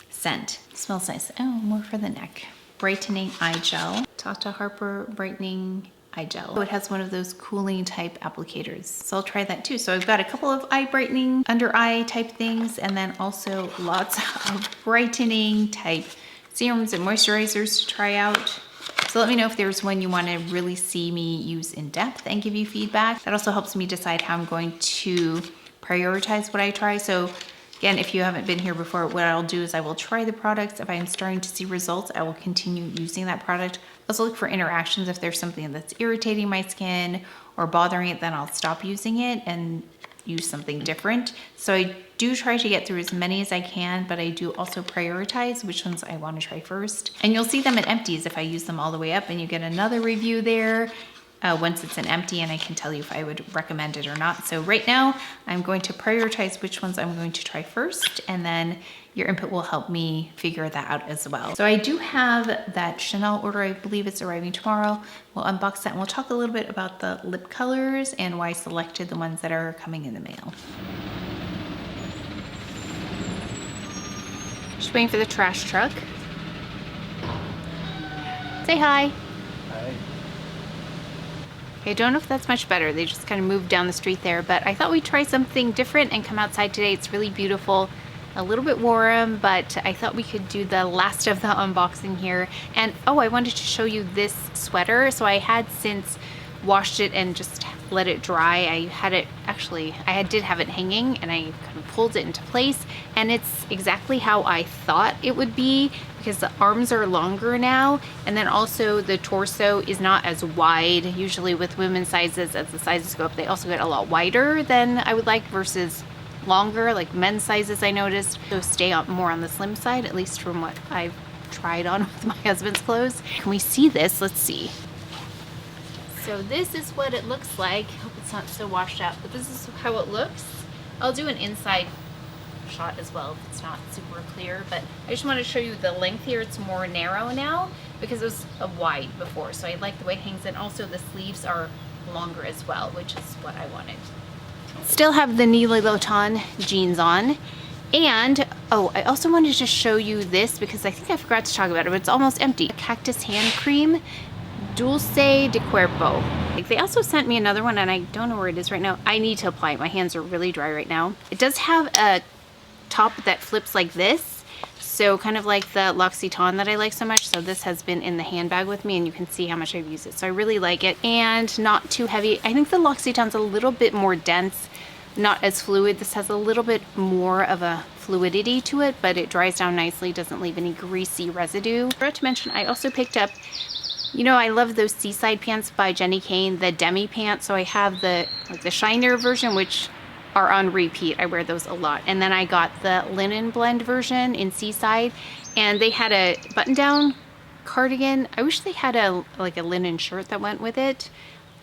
scent. It smells nice. Oh, more for the neck. Brightening Eye Gel. Tata Harper Brightening Eye Gel. So it has one of those cooling type applicators. So I'll try that too. So I've got a couple of eye brightening, under eye type things, and then also lots of brightening type serums and moisturizers to try out. So let me know if there's one you want to really see me use in depth and give you feedback. That also helps me decide how I'm going to prioritize what I try. So again, if you haven't been here before, what I'll do is I will try the products. If I'm starting to see results, I will continue using that product. Also look for interactions. If there's something that's irritating my skin or bothering it, then I'll stop using it and use something different. So I do try to get through as many as I can, but I do also prioritize which ones I want to try first. And you'll see them in empties if I use them all the way up, and you get another review there once it's an empty, and I can tell you if I would recommend it or not. So right now I'm going to prioritize which ones I'm going to try first, and then your input will help me figure that out as well. So I do have that Chanel order. I believe it's arriving tomorrow. We'll unbox that and we'll talk a little bit about the lip colors and why I selected the ones that are coming in the mail. Just waiting for the trash truck. Say hi. Hi. I don't know if that's much better. They just kind of moved down the street there, but I thought we'd try something different and come outside today. It's really beautiful, a little bit warm, but I thought we could do the last of the unboxing here. And oh, I wanted to show you this sweater. So I had since washed it and just let it dry. I had it, actually, I did have it hanging, and I kind of pulled it into place, and it's exactly how I thought it would be, because the arms are longer now, and then also the torso is not as wide. Usually with women's sizes, as the sizes go up, they also get a lot wider than I would like versus longer, like men's sizes I noticed. So stay up more on the slim side, at least from what I've tried on with my husband's clothes. Can we see this? Let's see. So this is what it looks like. Hope it's not so washed out, but this is how it looks. I'll do an inside shot as well if it's not super clear, but I just want to show you the length here. It's more narrow now because it was wide before, so I like the way it hangs, and also the sleeves are longer as well, which is what I wanted. Still have the Nili Lotan jeans on, and oh, I also wanted to show you this because I think I forgot to talk about it, but it's almost empty. A cactus hand cream, Dulce de Cuerpo. They also sent me another one, and I don't know where it is right now. I need to apply it. My hands are really dry right now. It does have a top that flips like this, so kind of like the L'Occitane that I like so much. So this has been in the handbag with me, and you can see how much I've used it. So I really like it, and not too heavy. I think the L'Occitane's a little bit more dense, not as fluid. This has a little bit more of a fluidity to it, but it dries down nicely, doesn't leave any greasy residue. I forgot to mention, I also picked up, you know, I love those Seaside pants by Jenny Kane, the demi pants. So I have the shinier version, which are on repeat. I wear those a lot. And then I got the linen blend version in Seaside, And they had a button-down cardigan. I wish they had a linen shirt that went with it,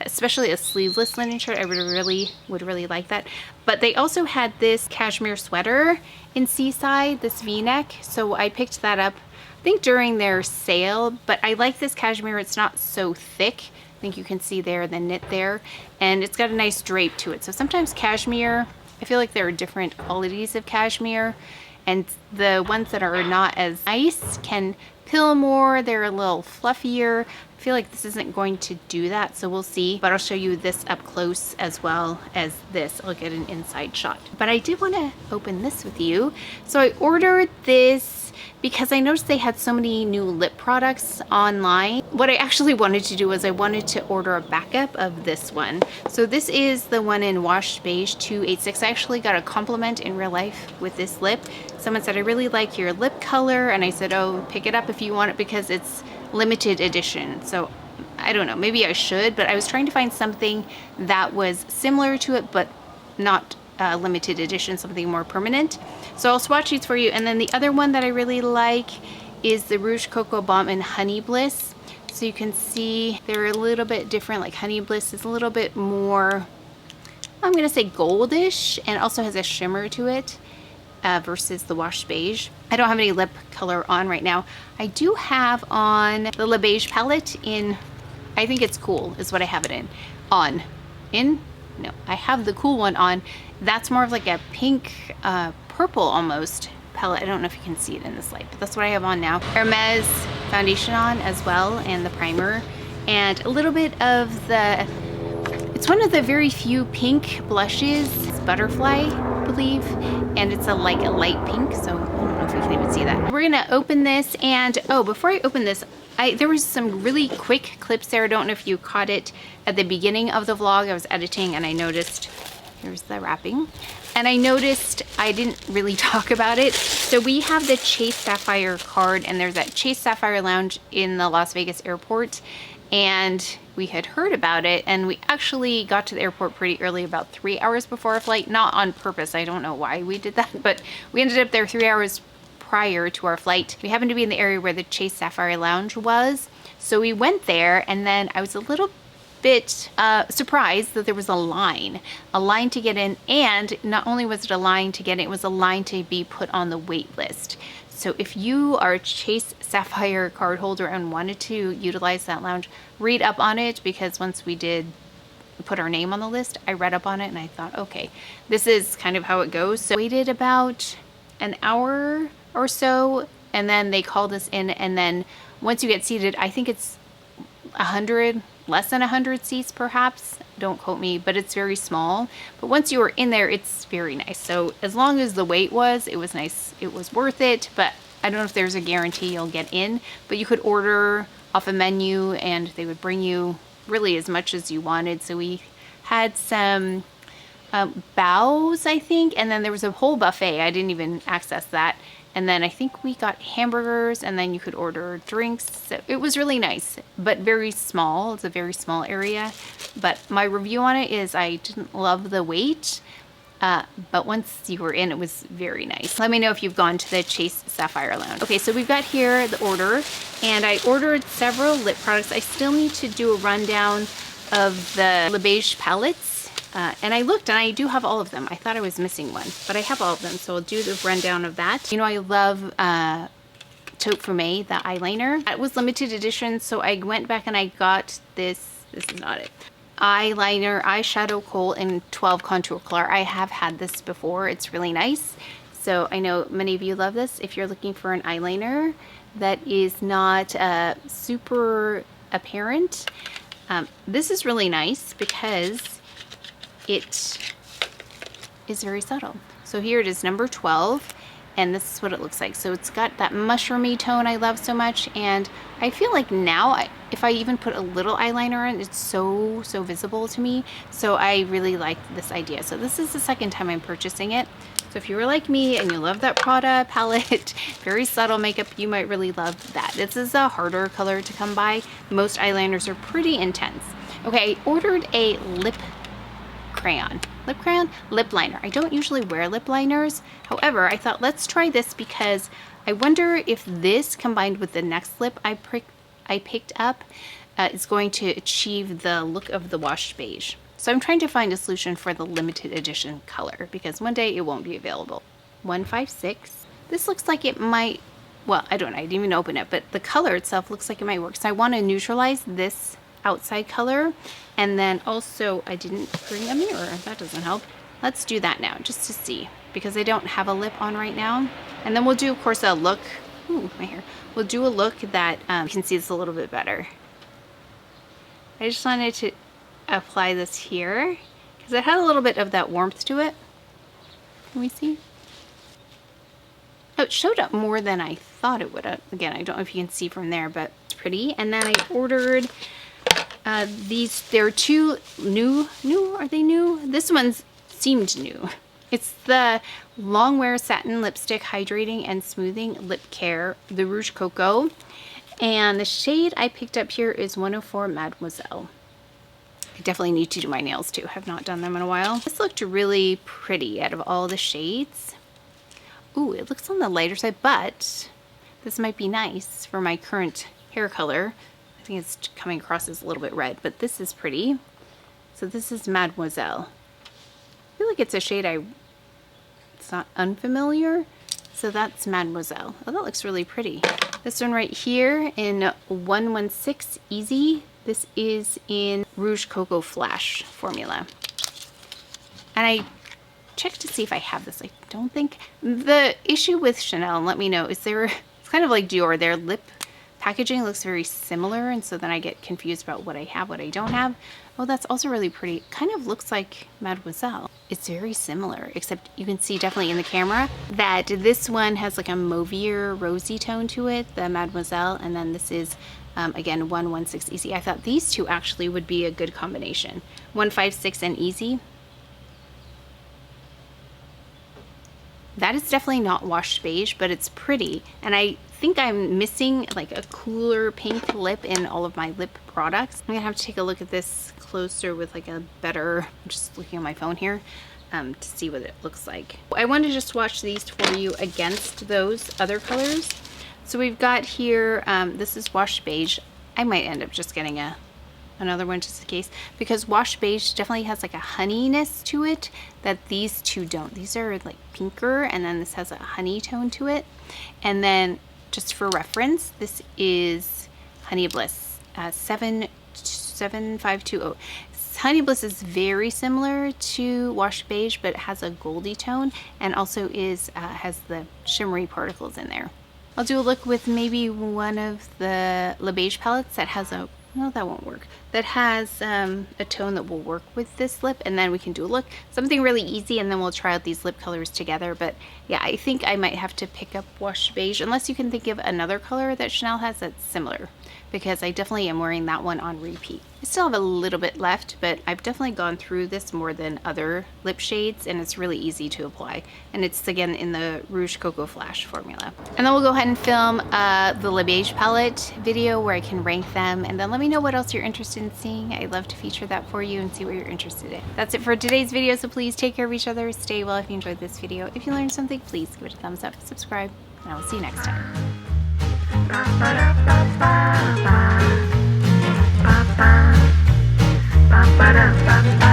especially a sleeveless linen shirt. I would really like that. But they also had this cashmere sweater in Seaside, this V-neck. So I picked that up, I think during their sale, but I like this cashmere. It's not so thick. I think you can see there the knit there, and it's got a nice drape to it. So sometimes cashmere, I feel like there are different qualities of cashmere, and the ones that are not as nice can pill more. They're a little fluffier. I feel like this isn't going to do that, so we'll see. But I'll show you this up close as well as this. I'll get an inside shot. But I did want to open this with you. So I ordered this because I noticed they had so many new lip products online. What I actually wanted to do was I wanted to order a backup of this one. So this is the one in Washed Beige 286. I actually got a compliment in real life with this lip. Someone said, I really like your lip color. And I said, oh, pick it up if you want it because it's limited edition. So I don't know, maybe I should, but I was trying to find something that was similar to it, but not limited edition, something more permanent. So I'll swatch these for you. And then the other one that I really like is the Rouge Coco Balm in Honey Bliss. So you can see they're a little bit different. Like Honey Bliss is a little bit more, I'm gonna say goldish, and also has a shimmer to it versus the Washed Beige. I don't have any lip color on right now. I do have on the Le Beige palette in, I think it's Cool is what I have it in. No, I have the Cool one on. That's more of like a pink, purple almost palette. I don't know if you can see it in this light, but that's what I have on now. Hermes foundation on as well, and the primer, and a little bit of the, it's one of the very few pink blushes. It's Butterfly, I believe, and it's a light pink, so I don't know if you can even see that. We're gonna open this, and oh, before I open this, there was some really quick clips there. I don't know if you caught it at the beginning of the vlog. I was editing and I noticed, here's the wrapping, and I noticed I didn't really talk about it. So we have the Chase Sapphire card, and there's that Chase Sapphire Lounge in the Las Vegas airport, and we had heard about it, and we actually got to the airport pretty early, about 3 hours before our flight. Not on purpose, I don't know why we did that, but we ended up there 3 hours prior to our flight. We happened to be in the area where the Chase Sapphire Lounge was, so we went there, and then I was a little bit surprised that there was a line to get in, and not only was it a line to get in, it was a line to be put on the wait list. So if you are a Chase Sapphire card holder and wanted to utilize that lounge, read up on it, because once we did put our name on the list, I read up on it and I thought, okay, this is kind of how it goes. So waited about an hour or so, and then they called us in, and then once you get seated, I think it's 100, less than 100 seats perhaps, don't quote me, but it's very small. But once you were in there, it's very nice. So as long as the wait was, it was nice, it was worth it. But I don't know if there's a guarantee you'll get in, but you could order off a menu and they would bring you really as much as you wanted. So we had some bows, I think, and then there was a whole buffet. I didn't even access that. And then I think we got hamburgers, and then you could order drinks. So it was really nice, but very small. It's a very small area. But my review on it is I didn't love the wait, but once you were in, it was very nice. Let me know if you've gone to the Chase Sapphire Lounge. Okay, so we've got here the order, and I ordered several lip products. I still need to do a rundown of the Le Beige palettes. And I looked, and I do have all of them. I thought I was missing one, but I have all of them, so I'll do the rundown of that. You know, I love Taupe Fume, the eyeliner. That was limited edition, so I went back and I got this is not it, eyeshadow kohl in 12 contour color. I have had this before. It's really nice. So I know many of you love this. If you're looking for an eyeliner that is not super apparent, this is really nice because it is very subtle. So here it is, number 12, and this is what it looks like. So it's got that mushroomy tone I love so much, and I feel like now if I even put a little eyeliner on, it's so visible to me. So I really like this idea. So this is the second time I'm purchasing it. So if you were like me and you love that Prada palette, very subtle makeup, you might really love that. This is a harder color to come by. Most eyeliners are pretty intense. Okay, I ordered a lip crayon. lip crayon, lip liner. I don't usually wear lip liners. However, I thought let's try this because I wonder if this combined with the next lip I picked up is going to achieve the look of the washed beige. So I'm trying to find a solution for the limited edition color because one day it won't be available. 156. This looks like it might, well, I don't know, I didn't even open it, but the color itself looks like it might work. So I want to neutralize this outside color, and then also I didn't bring a mirror. That doesn't help. Let's do that now just to see, because I don't have a lip on right now. And then we'll do, of course, a look. Ooh, my hair. We'll do a look that you can see this a little bit better. I just wanted to apply this here because it had a little bit of that warmth to it. Can we see? Oh, it showed up more than I thought it would have. Again, I don't know if you can see from there, but it's pretty. And then I ordered these. They're two new. Are they new? This one's seemed new. It's the Longwear Satin Lipstick Hydrating and Smoothing Lip Care, the Rouge Coco. And the shade I picked up here is 104 Mademoiselle. I definitely need to do my nails too. Have not done them in a while. This looked really pretty out of all the shades. Ooh, it looks on the lighter side, but this might be nice for my current hair color. I think it's coming across as a little bit red, but this is pretty. So this is Mademoiselle. I feel like it's a shade it's not unfamiliar. So that's Mademoiselle. Oh, that looks really pretty. This one right here in 116 Easy. This is in Rouge Coco Flash formula. And I checked to see if I have this. I don't think. The issue with Chanel, and let me know, is it's kind of like Dior. Their lip packaging looks very similar, and so then I get confused about what I have, what I don't have. Oh, that's also really pretty. Kind of looks like Mademoiselle. It's very similar, except you can see definitely in the camera that this one has like a mauvier rosy tone to it, the Mademoiselle, and then this is again 116 Easy. I thought these two actually would be a good combination. 156 and Easy. That is definitely not washed beige, but it's pretty. And I think I'm missing like a cooler pink lip in all of my lip products. I'm gonna have to take a look at this closer with like a better, I'm just looking on my phone here to see what it looks like. I want to just swatch these for you against those other colors. So we've got here, this is washed beige. I might end up just getting another one just in case, because washed beige definitely has like a honeyness to it that these two don't. These are like pinker, and then this has a honey tone to it. And then just for reference, this is Honey Bliss 77520. Honey Bliss is very similar to washed beige, but it has a goldy tone and also has the shimmery particles in there. I'll do a look with maybe one of the Le Beige palettes that has a, no, that won't work. That has a tone that will work with this lip, and then we can do a look. Something really easy, and then we'll try out these lip colors together. But yeah, I think I might have to pick up washed beige, unless you can think of another color that Chanel has that's similar, because I definitely am wearing that one on repeat. I still have a little bit left, but I've definitely gone through this more than other lip shades, and it's really easy to apply. And it's again in the Rouge Coco Flash formula. And then we'll go ahead and film the Le Beige palette video where I can rank them, and then let me know what else you're interested in seeing. I'd love to feature that for you and see what you're interested in. That's it for today's video, so please take care of each other, stay well if you enjoyed this video. If you learned something, please give it a thumbs up, subscribe, and I will see you next time. Ba ba da ba ba.